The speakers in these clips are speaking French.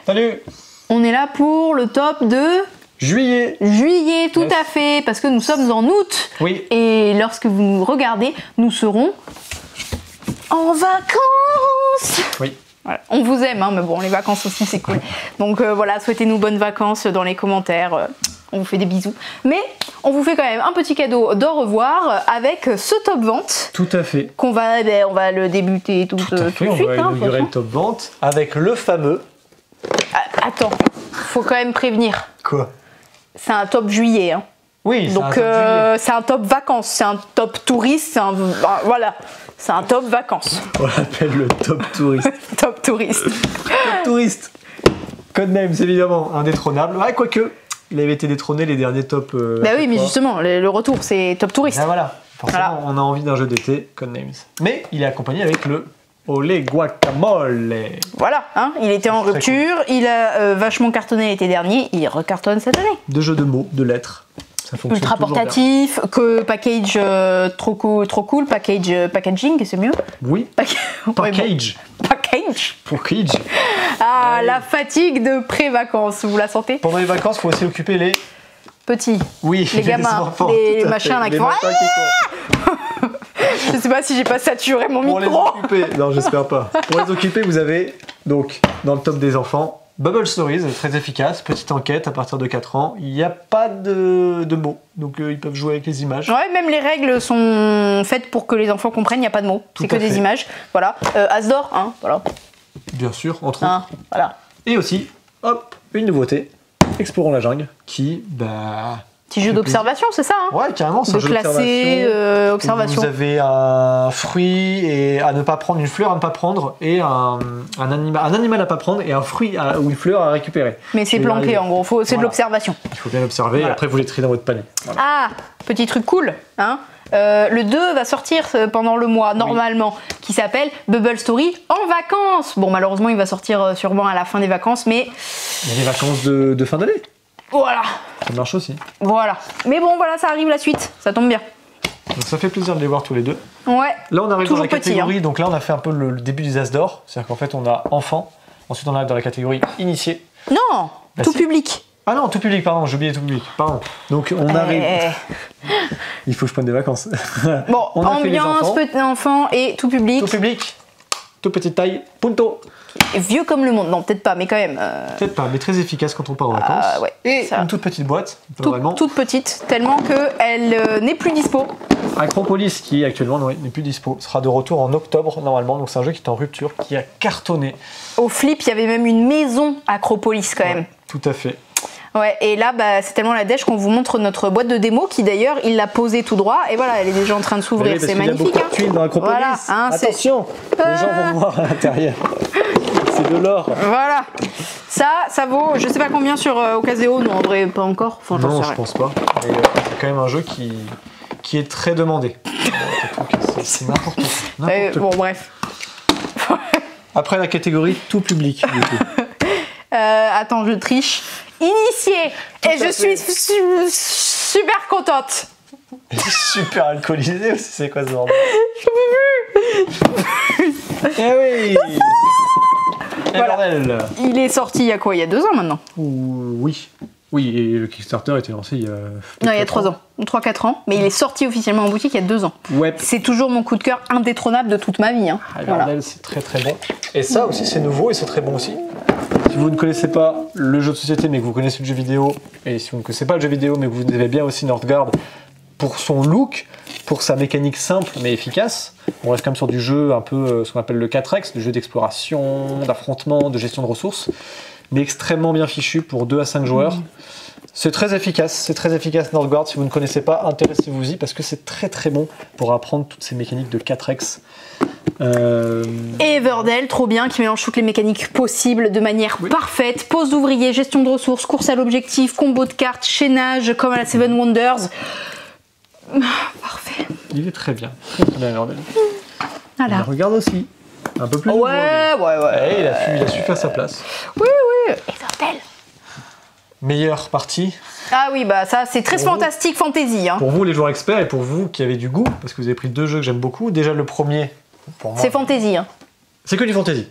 Salut. On est là pour le top de... Juillet. Juillet, tout à fait, parce que nous sommes en août. Oui. Et lorsque vous nous regardez, nous serons en vacances. Oui. Voilà. On vous aime, hein, mais bon, les vacances aussi, c'est cool. Donc voilà, souhaitez-nous bonnes vacances dans les commentaires. On vous fait des bisous. Mais on vous fait quand même un petit cadeau d'au revoir avec ce top vente. Tout à fait. Qu'on va, on va le débuter tout de suite. On va inaugurer le top vente avec le fameux... Attends, faut quand même prévenir. Quoi? C'est un top juillet. Hein. Oui, donc c'est un top vacances, c'est un top touriste, voilà, c'est un top vacances. On l'appelle le top touriste. Top touriste. Top touriste. Codenames évidemment indétrônable. Ouais, quoique, il avait été détrôné les derniers tops. Bah oui, mais justement, le retour c'est top touriste. Ah voilà, forcément on a envie d'un jeu d'été, Codenames. Mais il est accompagné avec le Olé Guacamole. Voilà, hein, il était en rupture, il a vachement cartonné l'été dernier, il recartonne cette année. De jeux de mots, de lettres. Ça fonctionne ultra portatif, que package trop cool, packaging, c'est mieux. Oui. Package. Package. Ah, la fatigue de pré-vacances, vous la sentez? Pendant les vacances, il faut aussi occuper les petits. Oui, les gamins, enfants, les machins là qui font. Je sais pas si j'ai pas saturé mon micro. Pour les occuper, non, j'espère pas. Pour les occuper, vous avez donc dans le top des enfants. Bubble Stories, très efficace, petite enquête à partir de 4 ans. Il n'y a pas de mots, donc ils peuvent jouer avec les images. Ouais, même les règles sont faites pour que les enfants comprennent, il n'y a pas de mots, c'est que des images. Voilà, Asdor, hein, voilà. Bien sûr, entre autres. Voilà. Et aussi, hop, une nouveauté, Explorons la jungle, qui, petit jeu d'observation, c'est ça, hein? Ouais, carrément, c'est un jeu d'observation. Observation. Vous avez un fruit et à ne pas prendre, une fleur à ne pas prendre, et un animal à pas prendre, et un fruit ou une fleur à récupérer. Mais c'est planqué, en gros, c'est de l'observation. Il faut bien l'observer, et après vous les triez dans votre panier. Voilà. Ah, petit truc cool, hein? Le 2 va sortir pendant le mois, normalement, qui s'appelle Bubble Story en vacances. Bon, malheureusement, il va sortir sûrement à la fin des vacances, mais... Il y a les vacances de fin d'année. Voilà. Ça marche aussi. Voilà. Mais bon, voilà, ça arrive la suite. Ça tombe bien. Donc ça fait plaisir de les voir tous les deux. Ouais. Là, on arrive dans la catégorie. Hein. Donc là, on a fait un peu le début des As d'or. C'est-à-dire qu'en fait, on a enfant. Ensuite, on arrive dans la catégorie initié. Non, tout public. Ah non, tout public, pardon. J'ai oublié tout public. Pardon. Donc on arrive. Il faut que je prenne des vacances. Bon, on ambiance, petit enfant et tout public. Tout public. Toute petite taille. Punto. Vieux comme le monde, non peut-être pas, mais quand même. Peut-être pas, mais très efficace quand on part en vacances. Ouais, et une toute petite boîte, toute petite, tellement qu'elle n'est plus dispo. Acropolis, qui actuellement n'est plus dispo, sera de retour en octobre normalement, donc c'est un jeu qui est en rupture, qui a cartonné. Au Flip, il y avait même une maison Acropolis quand même. Tout à fait. Ouais, et là, c'est tellement la dèche qu'on vous montre notre boîte de démo qui d'ailleurs, il l'a posée tout droit et voilà, elle est déjà en train de s'ouvrir. C'est magnifique. Il y a beaucoup de tuiles dans Acropolis. Voilà, hein, attention, les gens vont voir à l'intérieur. C'est de l'or. Voilà. Ça vaut, je sais pas combien sur Ocaseo, non, en vrai, pas encore. Enfin, non, je pense pas. Mais c'est quand même un jeu qui est très demandé. C'est n'importe quoi. Bon, bref. Après la catégorie tout public, du coup. Attends, je triche. Initié. Et je suis super contente. Super alcoolisé aussi, c'est quoi ce bordel? Je peux plus. Eh oui. Voilà. Il est sorti il y a quoi? Il y a 2 ans maintenant? Oui. Oui, et le Kickstarter a été lancé il y a... Non, il y a 3 ans. 3-4 ans. Mais il est sorti officiellement en boutique il y a 2 ans. Ouais. C'est toujours mon coup de cœur indétrônable de toute ma vie. Hein. Voilà. C'est très très bon. Et ça aussi, c'est nouveau et c'est très bon aussi. Si vous ne connaissez pas le jeu de société, mais que vous connaissez le jeu vidéo, et si vous ne connaissez pas le jeu vidéo, mais que vous aimez bien aussi Northgard, pour son look, pour sa mécanique simple mais efficace, on reste quand même sur du jeu un peu ce qu'on appelle le 4X, du jeu d'exploration, d'affrontement, de gestion de ressources, mais extrêmement bien fichu pour 2 à 5 joueurs. C'est très efficace Northgard. Si vous ne connaissez pas, intéressez-vous-y parce que c'est très très bon pour apprendre toutes ces mécaniques de 4X. Et Everdell, trop bien, qui mélange toutes les mécaniques possibles de manière parfaite. Pose d'ouvriers, gestion de ressources, course à l'objectif, combo de cartes, chaînage comme à la Seven Wonders. Parfait. Il est très bien Everdell. Voilà. On regarde aussi. Un peu plus. Ouais. Il a su faire sa place. Oui. Everdell. Meilleure partie. Ah oui, ça c'est très fantastique fantasy. Hein. Pour vous les joueurs experts et pour vous qui avez du goût, parce que vous avez pris 2 jeux que j'aime beaucoup. Déjà le premier, pour moi. C'est fantasy. Hein. C'est que du fantasy.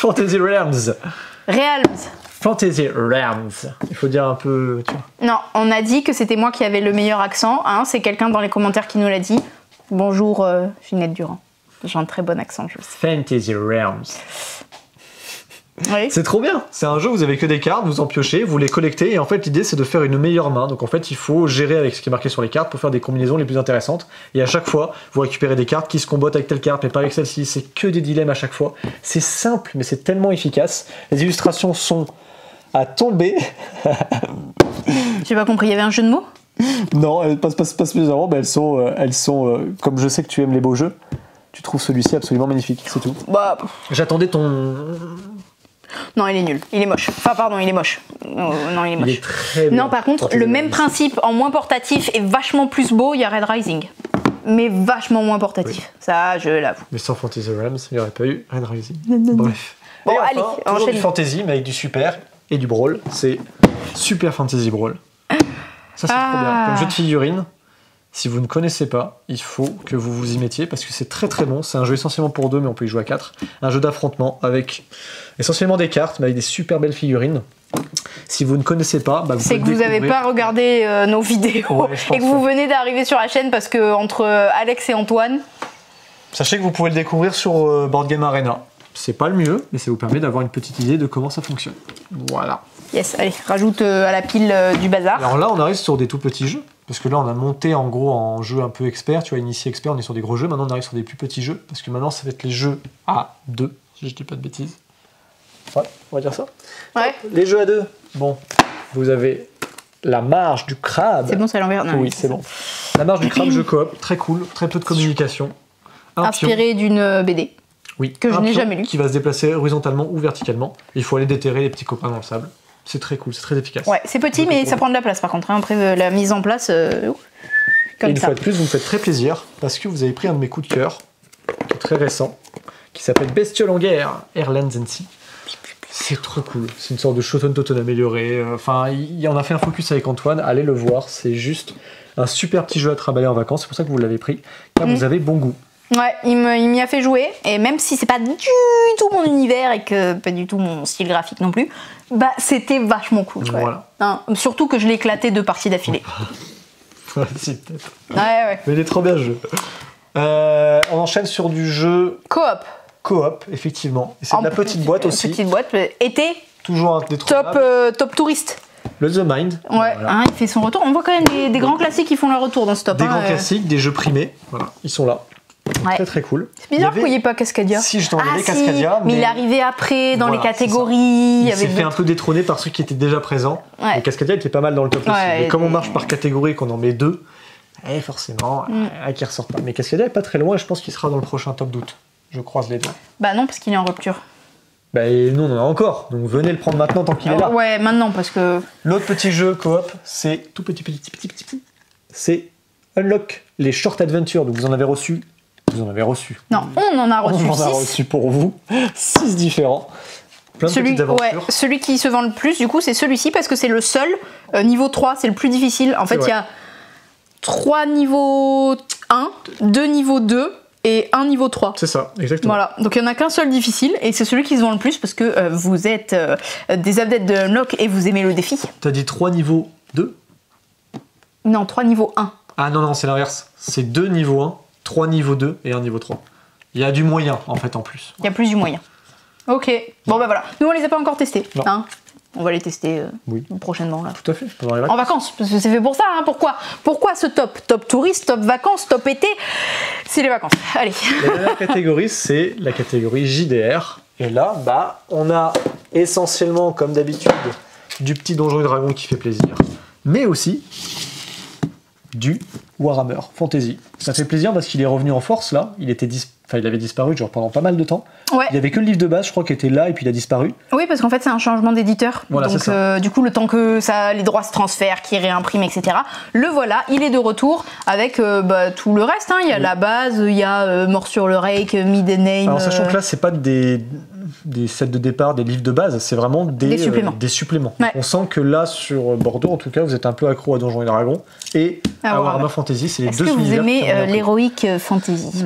Fantasy Realms. Realms. Fantasy Realms. Il faut dire un peu... Tu vois. Non, on a dit que c'était moi qui avais le meilleur accent. Hein, c'est quelqu'un dans les commentaires qui nous l'a dit. Bonjour, Ginette Durand. J'ai un très bon accent, je sais. Fantasy Realms. Oui. C'est trop bien. C'est un jeu où vous avez que des cartes, vous en piochez, vous les collectez, et en fait l'idée c'est de faire une meilleure main. Donc en fait il faut gérer avec ce qui est marqué sur les cartes pour faire des combinaisons les plus intéressantes. Et à chaque fois, vous récupérez des cartes qui se combattent avec telle carte, mais pas avec celle-ci. C'est que des dilemmes à chaque fois. C'est simple, mais c'est tellement efficace. Les illustrations sont à tomber. J'ai pas compris, il y avait un jeu de mots? Non, elles passent pas spécialement, mais elles sont comme je sais que tu aimes les beaux jeux, tu trouves celui-ci absolument magnifique, c'est tout. Bah... J'attendais ton... Non, il est nul, il est moche. Enfin, pardon, il est moche. Non, il est moche. Il est très bien. Non, par contre, le même principe en moins portatif et vachement plus beau, il y a Red Rising. Mais vachement moins portatif. Oui. Ça, je l'avoue. Mais sans Fantasy Realms, il n'y aurait pas eu Red Rising. Bref. Bon, et allez, enfin, toujours enchaîne. du fantasy, mais avec du super et du brawl. C'est Super Fantasy Brawl. Ça, c'est trop bien. Comme jeu de figurines, si vous ne connaissez pas, il faut que vous vous y mettiez parce que c'est très très bon. C'est un jeu essentiellement pour 2, mais on peut y jouer à 4. Un jeu d'affrontement avec essentiellement des cartes, mais avec des super belles figurines. Si vous ne connaissez pas, bah, c'est que vous n'avez pas regardé nos vidéos et que vous venez d'arriver sur la chaîne parce que entre Alex et Antoine. Sachez que vous pouvez le découvrir sur Board Game Arena. C'est pas le mieux, mais ça vous permet d'avoir une petite idée de comment ça fonctionne. Voilà. Yes, allez, rajoute à la pile du bazar. Alors là, on arrive sur des tout petits jeux. Parce que là, on a monté en gros en jeu un peu expert, tu vois, initié expert, on est sur des gros jeux. Maintenant, on arrive sur des plus petits jeux. Parce que maintenant, ça va être les jeux à 2, si je dis pas de bêtises. Ouais, on va dire ça. Ouais. Les jeux à 2. Bon, vous avez la marche du crabe. C'est bon, c'est à l'envers. Oui, c'est bon. La marche du crabe, jeu coop, très cool, très peu de communication. Inspiré d'une BD. Oui. Que je n'ai jamais lu. Qui va se déplacer horizontalement ou verticalement. Il faut aller déterrer les petits copains dans le sable. C'est très cool, c'est très efficace. Ouais, c'est petit, mais ça prend de la place par contre. Hein. Après la mise en place, comme et une ça. fois de plus, vous me faites très plaisir parce que vous avez pris un de mes coups de cœur, qui est très récent, qui s'appelle Bestiole en guerre, Airlands and Sea. C'est trop cool. C'est une sorte de Shoten Toten amélioré. Enfin, il en a fait un focus avec Antoine. Allez le voir. C'est juste un super petit jeu à trimballer en vacances. C'est pour ça que vous l'avez pris, car vous avez bon goût. Ouais, il m'y a fait jouer, et même si c'est pas du tout mon univers et que pas du tout mon style graphique non plus, bah c'était vachement cool. Voilà. Hein, surtout que je l'ai éclaté 2 parties d'affilée. Si, peut-être. Ouais. Mais il est trop bien ce jeu. On enchaîne sur du jeu Coop. Coop, effectivement. Et c'est de la petite boîte aussi. Petite boîte, été. Toujours un Top touriste. Le The Mind. Ouais, voilà. Hein, il fait son retour. On voit quand même des grands classiques qui font leur retour dans ce top. Des grands classiques, des jeux primés. Voilà, ils sont là. Ouais. Très très cool. C'est bizarre qu'il n'y ait pas Cascadia. Si, je t'en avais Cascadia. Mais il est arrivé après dans les catégories. Il s'est fait un peu détrôner par ceux qui étaient déjà présents. Ouais. Et Cascadia était pas mal dans le top aussi. Mais comme on marche par catégorie et qu'on en met 2, forcément, qui ressort pas. Mais Cascadia est pas très loin et je pense qu'il sera dans le prochain top d'août. Je croise les doigts. Bah non, parce qu'il est en rupture. Bah nous on en a encore. Donc venez le prendre maintenant tant qu'il est là. Ouais, maintenant parce que... L'autre petit jeu coop, c'est tout petit. C'est Unlock les Short Adventures. Donc vous en avez reçu. Non, on en a reçu 6. On en a reçu pour vous 6 différents. Plein de petites aventures. Celui qui se vend le plus, du coup, c'est celui-ci parce que c'est le seul. Niveau 3, c'est le plus difficile. En fait, il y a 3 niveaux 1, 2 niveaux 2 et 1 niveau 3. C'est ça, exactement. Voilà, donc il n'y en a qu'un seul difficile et c'est celui qui se vend le plus parce que vous êtes des updates de Unlock et vous aimez le défi. T'as dit 3 niveaux 2 ? Non, 3 niveaux 1. Ah non, c'est l'inverse. C'est 2 niveaux 1. 3 niveaux 2 et 1 niveau 3. Il y a du moyen en fait en plus. Il y a plus du moyen. Ok, bon bah voilà. Nous on les a pas encore testés. Hein, on va les tester prochainement là. Tout à fait, pendant les vacances. En vacances, parce que c'est fait pour ça. Hein. Pourquoi ce top ? Top touriste, top vacances, top été ? C'est les vacances. Allez. La dernière catégorie, c'est la catégorie JDR. Et là, on a essentiellement, comme d'habitude, du petit Donjons et Dragons qui fait plaisir. Mais aussi du Warhammer Fantasy. Ça fait plaisir parce qu'il est revenu en force là. Il avait disparu genre pendant pas mal de temps. Ouais. Il n'y avait que le livre de base, je crois, qui était là et puis il a disparu. Oui, parce qu'en fait c'est un changement d'éditeur. Voilà, donc du coup le temps que les droits se transfèrent, qu'ils réimpriment, etc. Le voilà, il est de retour avec tout le reste. Hein. Il y a la base, il y a Mort sur le Rake, Midname. Alors sachant que là c'est pas des sets de départ, des livres de base, c'est vraiment des suppléments. Ouais. On sent que là sur Bordeaux, en tout cas, vous êtes un peu accro à Donjons et Dragons et à Warhammer Fantasy. C'est les deux univers. Est-ce que vous aimez l'héroïque fantasy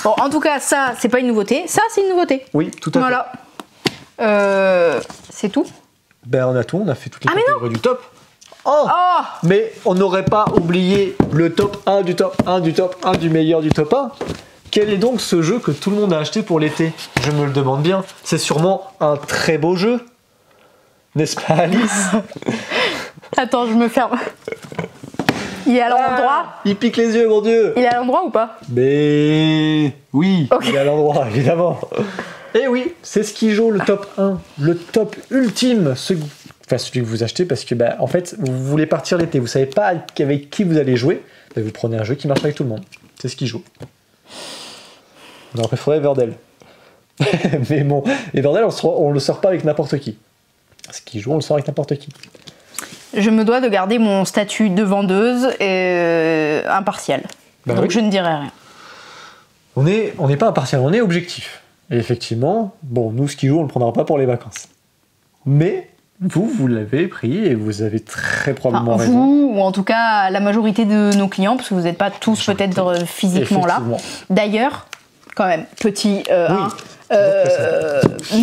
Bon, en tout cas, ça, c'est pas une nouveauté. Ça, c'est une nouveauté. Oui, tout à fait. Voilà. C'est tout. Ben, on a tout, on a fait toutes les mais catégories du top. Oh, mais on n'aurait pas oublié le top 1 du top 1 du top 1 du meilleur du top 1. Quel est donc ce jeu que tout le monde a acheté pour l'été? Je me le demande bien. C'est sûrement un très beau jeu. N'est-ce pas, Alice? Attends, je me ferme. Il est à l'endroit. Il pique les yeux, mon Dieu. Il est à l'endroit ou pas? Mais oui, Okay. il est à l'endroit, évidemment. Et oui, c'est Skijo, le top 1, le top ultime, celui que vous achetez parce que, en fait, vous voulez partir l'été, vous savez pas avec qui vous allez jouer, vous prenez un jeu qui marche avec tout le monde. C'est Skijo. On aurait préféré Everdell. Mais bon, Everdell, on le sort pas avec n'importe qui. Skijo, on le sort avec n'importe qui. Je me dois de garder mon statut de vendeuse impartiale. Donc oui. je ne dirai rien. On n'est pas impartial, on est objectif. Et effectivement, bon, nous, Skijo, on ne le prendra pas pour les vacances. Mais vous l'avez pris et vous avez très probablement raison. Vous, ou en tout cas la majorité de nos clients, parce que vous n'êtes pas tous peut-être physiquement là. D'ailleurs, quand même, petit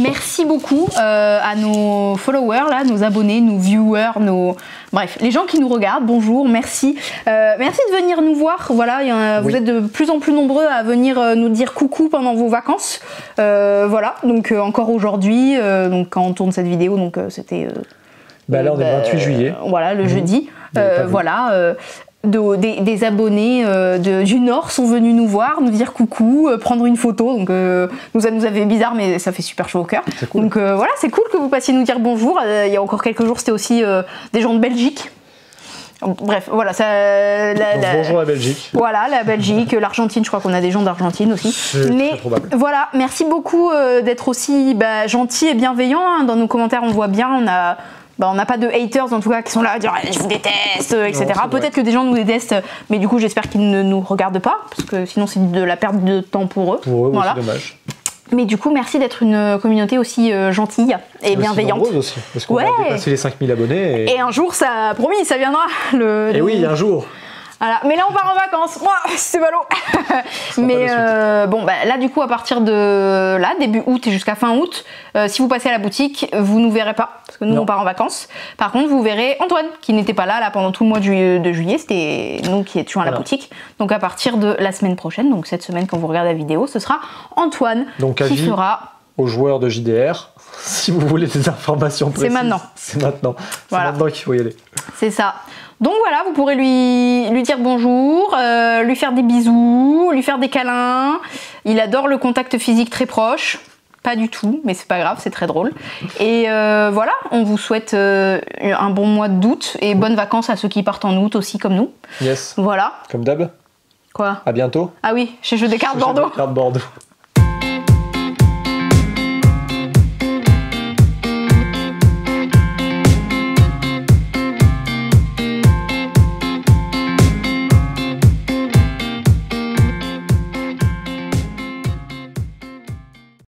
merci beaucoup à nos followers, là, nos abonnés, nos viewers, bref, les gens qui nous regardent, bonjour, merci. Merci de venir nous voir, voilà, vous êtes de plus en plus nombreux à venir nous dire coucou pendant vos vacances. Voilà, donc encore aujourd'hui, donc quand on tourne cette vidéo, donc c'était... là on est le 28 juillet. Voilà, le jeudi. Voilà. Des abonnés du Nord sont venus nous voir, nous dire coucou, prendre une photo. Donc ça nous avait bizarre, mais ça fait super chaud au cœur. Cool. Donc voilà, c'est cool que vous passiez nous dire bonjour. Il y a encore quelques jours, c'était aussi des gens de Belgique. Bref, voilà, bonjour la Belgique. Voilà, la Belgique, l'Argentine, je crois qu'on a des gens d'Argentine aussi. Mais voilà, merci beaucoup d'être aussi gentil et bienveillant. Hein. Dans nos commentaires, on voit bien, on n'a pas de haters en tout cas qui sont là à dire je vous déteste, etc. Peut-être que des gens nous détestent, mais du coup j'espère qu'ils ne nous regardent pas, parce que sinon c'est de la perte de temps pour eux. Voilà. C'est dommage. Mais du coup merci d'être une communauté aussi gentille et bienveillante. Aussi, parce qu'on va dépasser les 5000 abonnés. Et un jour, ça, promis, ça viendra. Et oui, un jour. Voilà. Mais là on part en vacances, c'est ballot. Mais bon, là du coup à partir de là, début août et jusqu'à fin août, si vous passez à la boutique, vous nous verrez pas, parce que nous on part en vacances. Par contre vous verrez Antoine, qui n'était pas là pendant tout le mois de juillet, c'était nous qui étions à la boutique. Donc à partir de la semaine prochaine, donc cette semaine quand vous regardez la vidéo, ce sera Antoine qui fera... aux joueurs de JDR, si vous voulez des informations précises. C'est maintenant. C'est maintenant. C'est maintenant qu'il faut y aller. C'est ça. Donc voilà, vous pourrez lui dire bonjour, lui faire des bisous, lui faire des câlins. Il adore le contact physique très proche. Pas du tout, mais c'est pas grave, c'est très drôle. Et voilà, on vous souhaite un bon mois d'août et bonnes vacances à ceux qui partent en août aussi comme nous. Yes. Voilà. Comme d'hab. Quoi? À bientôt. Ah oui, chez Jeux des cartes Bordeaux. Jeux des cartes Bordeaux.